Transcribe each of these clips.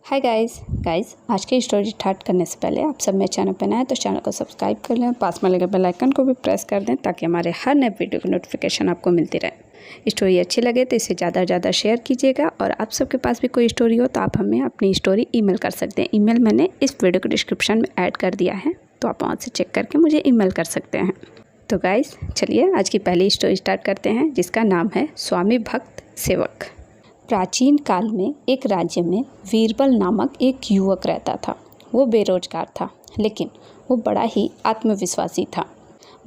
Hi guys आज की story start करने से पहले आप सब मेरे चैनल पर नए हैं तो चैनल को सब्सक्राइब कर लें, पास में लगे बेल आइकन को भी प्रेस कर दें ताकि हमारे हर नए वीडियो की नोटिफिकेशन आपको मिलती रहे। स्टोरी अच्छी लगे तो इसे ज़्यादा से ज़्यादा शेयर कीजिएगा और आप सबके पास भी कोई स्टोरी हो तो आप हमें अपनी स्टोरी ईमेल कर सकते हैं। ईमेल मैंने इस वीडियो के डिस्क्रिप्शन में ऐड कर दिया है, तो आप वहाँ से चेक करके मुझे ईमेल कर सकते हैं। तो गाइस चलिए आज की पहली स्टोरी स्टार्ट करते हैं, जिसका नाम है स्वामी भक्त सेवक। प्राचीन काल में एक राज्य में वीरबल नामक एक युवक रहता था। वो बेरोजगार था, लेकिन वो बड़ा ही आत्मविश्वासी था।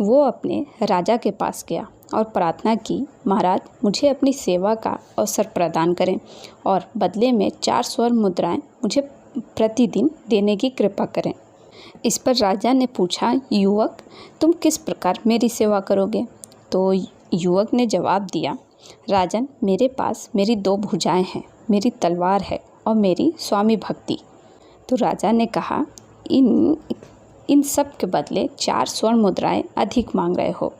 वो अपने राजा के पास गया और प्रार्थना की, महाराज मुझे अपनी सेवा का अवसर प्रदान करें और बदले में 4 स्वर्ण मुद्राएं मुझे प्रतिदिन देने की कृपा करें। इस पर राजा ने पूछा, युवक तुम किस प्रकार मेरी सेवा करोगे? तो युवक ने जवाब दिया, राजन मेरे पास मेरी 2 भुजाएं हैं, मेरी तलवार है और मेरी स्वामी भक्ति। तो राजा ने कहा, इन सब के बदले 4 स्वर्ण मुद्राएं अधिक मांग रहे हो।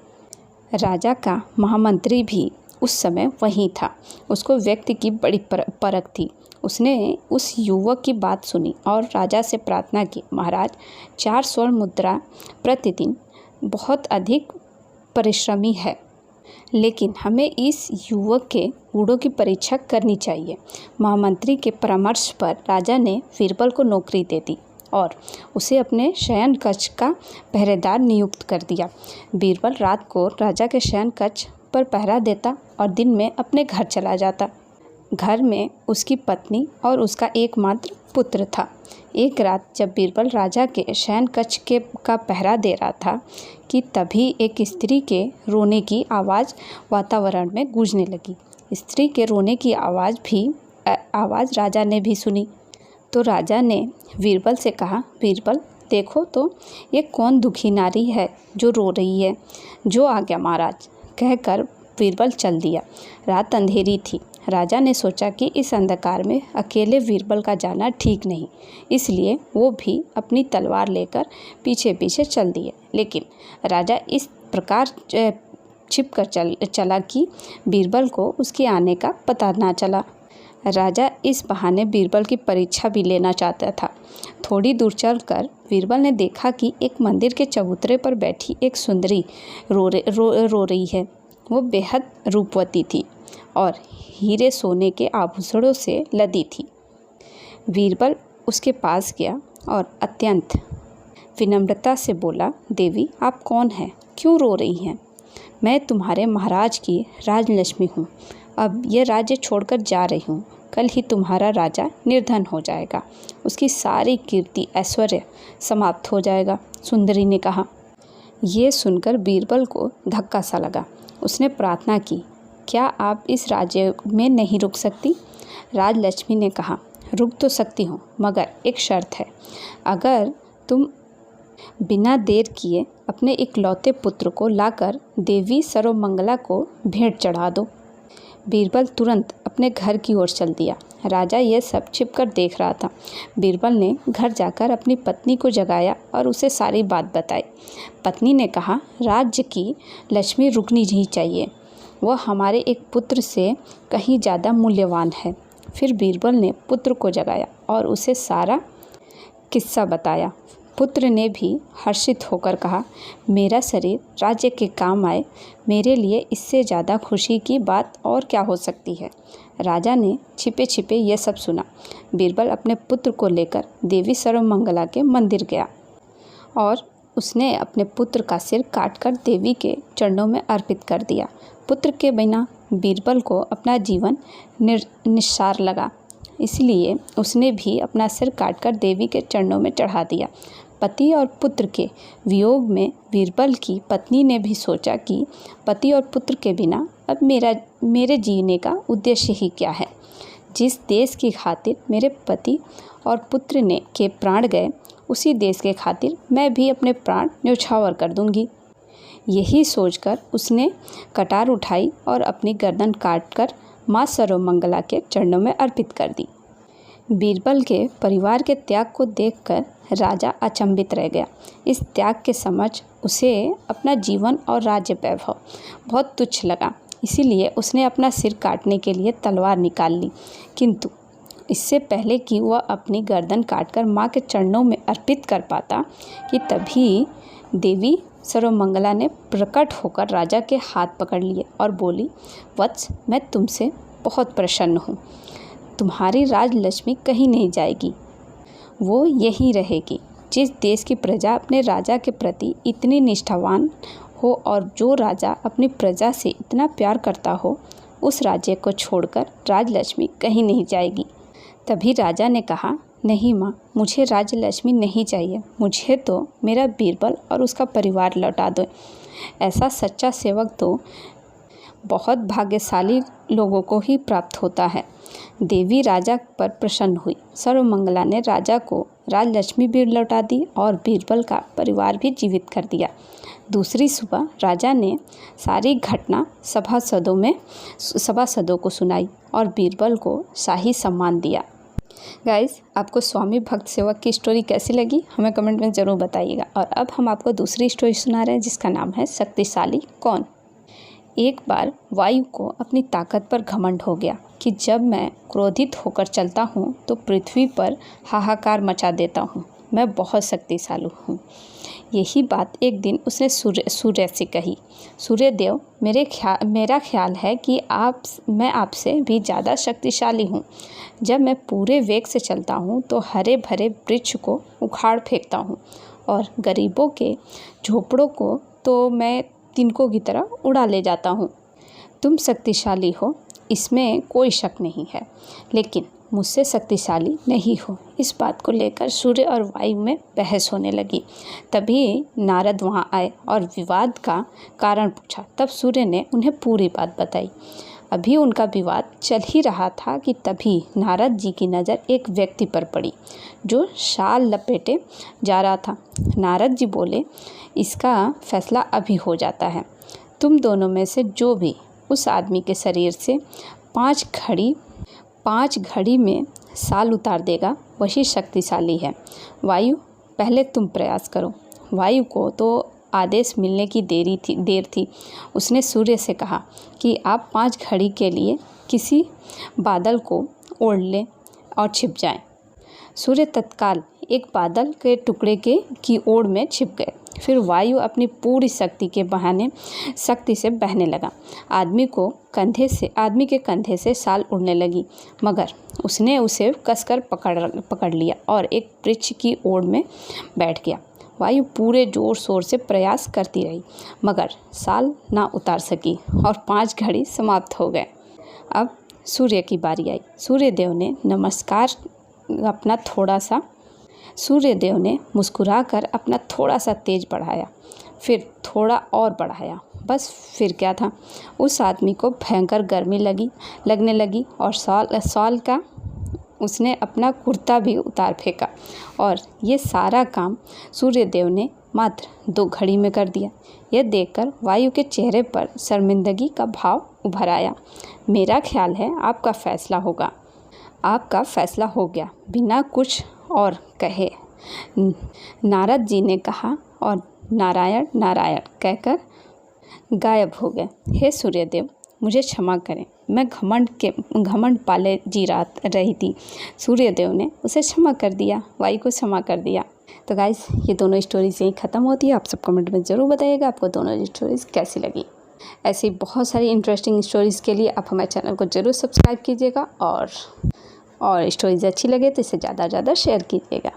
राजा का महामंत्री भी उस समय वहीं था। उसको व्यक्ति की बड़ी परख थी। उसने उस युवक की बात सुनी और राजा से प्रार्थना की, महाराज 4 स्वर्ण मुद्रा प्रतिदिन बहुत अधिक परिश्रमी है, लेकिन हमें इस युवक के गुणों की परीक्षा करनी चाहिए। महामंत्री के परामर्श पर राजा ने वीरबल को नौकरी दे दी और उसे अपने शयन कक्ष का पहरेदार नियुक्त कर दिया। बीरबल रात को राजा के शयन कक्ष पर पहरा देता और दिन में अपने घर चला जाता। घर में उसकी पत्नी और उसका एकमात्र पुत्र था। एक रात जब बीरबल राजा के शयन कक्ष का पहरा दे रहा था कि तभी एक स्त्री के रोने की आवाज़ वातावरण में गूंजने लगी। स्त्री के रोने की आवाज़ राजा ने भी सुनी। तो राजा ने बीरबल से कहा, बीरबल देखो तो ये कौन दुखी नारी है जो रो रही है। जो आ गया महाराज, कहकर बीरबल चल दिया। रात अंधेरी थी। राजा ने सोचा कि इस अंधकार में अकेले बीरबल का जाना ठीक नहीं, इसलिए वो भी अपनी तलवार लेकर पीछे पीछे चल दिए। लेकिन राजा इस प्रकार छिपकर चला कि बीरबल को उसके आने का पता ना चला। राजा इस बहाने बीरबल की परीक्षा भी लेना चाहता था। थोड़ी दूर चलकर बीरबल ने देखा कि एक मंदिर के चबूतरे पर बैठी एक सुंदरी रो रही है। वो बेहद रूपवती थी और हीरे सोने के आभूषणों से लदी थी। बीरबल उसके पास गया और अत्यंत विनम्रता से बोला, देवी आप कौन हैं? क्यों रो रही हैं? मैं तुम्हारे महाराज की राजलक्ष्मी हूँ। अब यह राज्य छोड़कर जा रही हूँ। कल ही तुम्हारा राजा निर्धन हो जाएगा, उसकी सारी कीर्ति ऐश्वर्य समाप्त हो जाएगा। सुंदरी ने कहा। ये सुनकर बीरबल को धक्का सा लगा। उसने प्रार्थना की, क्या आप इस राज्य में नहीं रुक सकती? राजलक्ष्मी ने कहा, रुक तो सकती हूँ, मगर एक शर्त है। अगर तुम बिना देर किए अपने इकलौते पुत्र को लाकर देवी सर्वमंगला को भेंट चढ़ा दो। बीरबल तुरंत अपने घर की ओर चल दिया। राजा यह सब छिपकर देख रहा था। बीरबल ने घर जाकर अपनी पत्नी को जगाया और उसे सारी बात बताई। पत्नी ने कहा, राज्य की लक्ष्मी रुकनी नहीं चाहिए, वह हमारे एक पुत्र से कहीं ज़्यादा मूल्यवान है। फिर बीरबल ने पुत्र को जगाया और उसे सारा किस्सा बताया। पुत्र ने भी हर्षित होकर कहा, मेरा शरीर राज्य के काम आए, मेरे लिए इससे ज़्यादा खुशी की बात और क्या हो सकती है। राजा ने छिपे छिपे यह सब सुना। बीरबल अपने पुत्र को लेकर देवी सर्वमंगला के मंदिर गया और उसने अपने पुत्र का सिर काटकर देवी के चरणों में अर्पित कर दिया। पुत्र के बिना बीरबल को अपना जीवन निस्सार लगा, इसलिए उसने भी अपना सिर काटकर देवी के चरणों में चढ़ा दिया। पति और पुत्र के वियोग में बीरबल की पत्नी ने भी सोचा कि पति और पुत्र के बिना अब मेरे जीने का उद्देश्य ही क्या है। जिस देश की खातिर मेरे पति और पुत्र के प्राण गए, उसी देश के खातिर मैं भी अपने प्राण न्यौछावर कर दूंगी। यही सोचकर उसने कटार उठाई और अपनी गर्दन काटकर माँ सर्वमंगला के चरणों में अर्पित कर दी। बीरबल के परिवार के त्याग को देखकर राजा अचंभित रह गया। इस त्याग के समक्ष उसे अपना जीवन और राज्य वैभव बहुत तुच्छ लगा। इसीलिए उसने अपना सिर काटने के लिए तलवार निकाल ली, किंतु इससे पहले कि वह अपनी गर्दन काटकर माँ के चरणों में अर्पित कर पाता कि तभी देवी सर्वमंगला ने प्रकट होकर राजा के हाथ पकड़ लिए और बोली, वत्स, मैं तुमसे बहुत प्रसन्न हूँ। तुम्हारी राजलक्ष्मी कहीं नहीं जाएगी, वो यहीं रहेगी। जिस देश की प्रजा अपने राजा के प्रति इतनी निष्ठावान हो और जो राजा अपनी प्रजा से इतना प्यार करता हो, उस राज्य को छोड़कर राजलक्ष्मी कहीं नहीं जाएगी। तभी राजा ने कहा, नहीं माँ, मुझे राजलक्ष्मी नहीं चाहिए, मुझे तो मेरा बीरबल और उसका परिवार लौटा दो। ऐसा सच्चा सेवक तो बहुत भाग्यशाली लोगों को ही प्राप्त होता है। देवी राजा पर प्रसन्न हुई। सर्वमंगला ने राजा को राजलक्ष्मी भी लौटा दी और बीरबल का परिवार भी जीवित कर दिया। दूसरी सुबह राजा ने सारी घटना सभासदों को सुनाई और बीरबल को शाही सम्मान दिया। गाइस, आपको स्वामी भक्त सेवक की स्टोरी कैसी लगी हमें कमेंट में ज़रूर बताइएगा। और अब हम आपको दूसरी स्टोरी सुना रहे हैं जिसका नाम है शक्तिशाली कौन। एक बार वायु को अपनी ताकत पर घमंड हो गया कि जब मैं क्रोधित होकर चलता हूँ तो पृथ्वी पर हाहाकार मचा देता हूँ, मैं बहुत शक्तिशाली हूँ। यही बात एक दिन उसने सूर्य से कही। सूर्यदेव, मेरा ख्याल है कि मैं आपसे भी ज़्यादा शक्तिशाली हूँ। जब मैं पूरे वेग से चलता हूँ तो हरे भरे वृक्ष को उखाड़ फेंकता हूँ और गरीबों के झोपड़ों को तो मैं तिनकों की तरह उड़ा ले जाता हूँ। तुम शक्तिशाली हो, इसमें कोई शक नहीं है, लेकिन मुझसे शक्तिशाली नहीं हो। इस बात को लेकर सूर्य और वायु में बहस होने लगी। तभी नारद वहाँ आए और विवाद का कारण पूछा। तब सूर्य ने उन्हें पूरी बात बताई। अभी उनका विवाद चल ही रहा था कि तभी नारद जी की नज़र एक व्यक्ति पर पड़ी जो शाल लपेटे जा रहा था। नारद जी बोले, इसका फैसला अभी हो जाता है। तुम दोनों में से जो भी उस आदमी के शरीर से 5 घड़ी में साल उतार देगा वही शक्तिशाली है। वायु, पहले तुम प्रयास करो। वायु को तो आदेश मिलने की देर थी। उसने सूर्य से कहा कि आप 5 घड़ी के लिए किसी बादल को ओढ़ लें और छिप जाएं। सूर्य तत्काल एक बादल के टुकड़े की ओर में छिप गए। फिर वायु अपनी पूरी शक्ति से बहने लगा। आदमी के कंधे से साल उड़ने लगी, मगर उसने उसे कसकर पकड़ लिया और एक वृक्ष की ओर में बैठ गया। वायु पूरे जोर शोर से प्रयास करती रही, मगर साल ना उतार सकी और 5 घड़ी समाप्त हो गए। अब सूर्य की बारी आई। सूर्यदेव ने मुस्कुराकर अपना थोड़ा सा तेज बढ़ाया, फिर थोड़ा और बढ़ाया। बस फिर क्या था, उस आदमी को भयंकर गर्मी लगने लगी और साल का उसने अपना कुर्ता भी उतार फेंका और ये सारा काम सूर्यदेव ने मात्र 2 घड़ी में कर दिया। यह देखकर वायु के चेहरे पर शर्मिंदगी का भाव उभर आया। मेरा ख्याल है आपका फैसला हो गया, बिना कुछ और कहे नारद जी ने कहा और नारायण नारायण कहकर गायब हो गए। हे सूर्यदेव, मुझे क्षमा करें, मैं घमंड पाले जी रही थी। सूर्यदेव ने उसे क्षमा कर दिया, वायु को क्षमा कर दिया। तो गाइस, ये दोनों स्टोरीज यहीं ख़त्म होती है। आप सब कमेंट में ज़रूर बताइएगा आपको दोनों स्टोरीज कैसी लगी। ऐसी बहुत सारी इंटरेस्टिंग स्टोरीज़ के लिए आप हमारे चैनल को ज़रूर सब्सक्राइब कीजिएगा और स्टोरीज अच्छी लगे तो इसे ज़्यादा से ज़्यादा शेयर कीजिएगा।